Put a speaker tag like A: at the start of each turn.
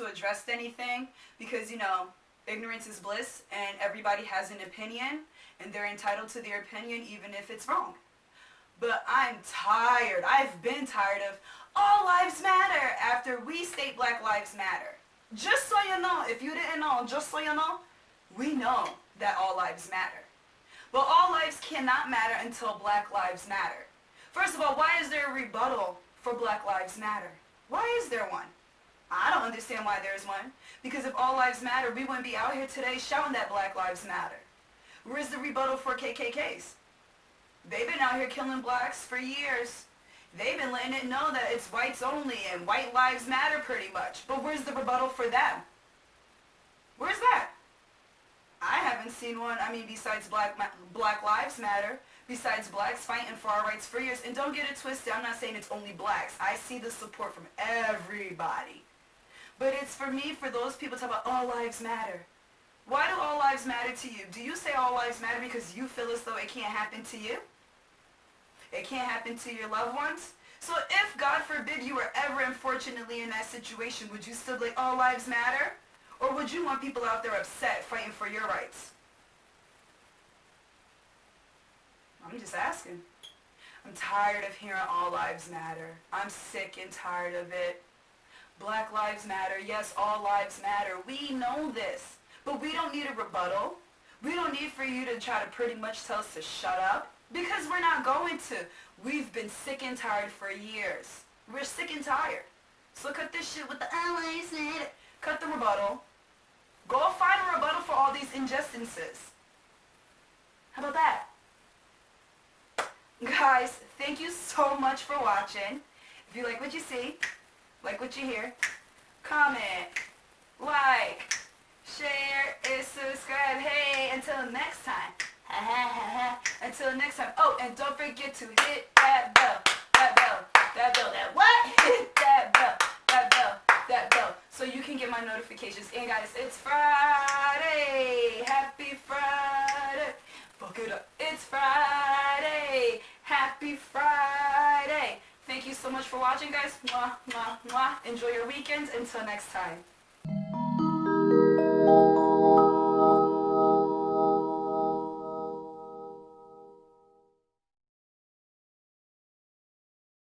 A: to address anything because, you know, ignorance is bliss and everybody has an opinion and they're entitled to their opinion even if it's wrong. But I'm tired. I've been tired of all lives matter after we state Black Lives Matter. Just so you know, if you didn't know, just so you know, we know that all lives matter. But all lives cannot matter until Black Lives Matter. First of all, why is there a rebuttal for Black Lives Matter? Why is there one? I don't understand why there's one. Because if all lives matter, we wouldn't be out here today shouting that Black Lives Matter. Where's the rebuttal for KKKs? They've been out here killing blacks for years. They've been letting it know that it's whites only and white lives matter pretty much. But where's the rebuttal for them? Where's that? I haven't seen one, besides Black Lives Matter, besides blacks fighting for our rights for years. And don't get it twisted, I'm not saying it's only blacks. I see the support from everybody. But it's for me, for those people talk about all lives matter. Why do all lives matter to you? Do you say all lives matter because you feel as though it can't happen to you? It can't happen to your loved ones? So if, God forbid, you were ever unfortunately in that situation, would you still be like, all lives matter? Or would you want people out there upset fighting for your rights? I'm just asking. I'm tired of hearing all lives matter. I'm sick and tired of it. Black lives matter. Yes, all lives matter. We know this. But we don't need a rebuttal. We don't need for you to try to pretty much tell us to shut up. Because we're not going to. We've been sick and tired for years. We're sick and tired. So cut this shit with the allies. Cut the rebuttal. Go find a rebuttal for all these injustices. How about that? Guys, thank you so much for watching. If you like what you see, like what you hear, comment, like, share, and subscribe. Hey, until next time. Until next time. Oh, and don't forget to hit that bell. That what? Hit that bell. That bell. So you can get my notifications. And guys, it's Friday. Happy Friday. Fuck it up. It's Friday. Happy Friday. Thank you so much for watching, guys. Mwah, mwah, mwah. Enjoy your weekends. Until next time.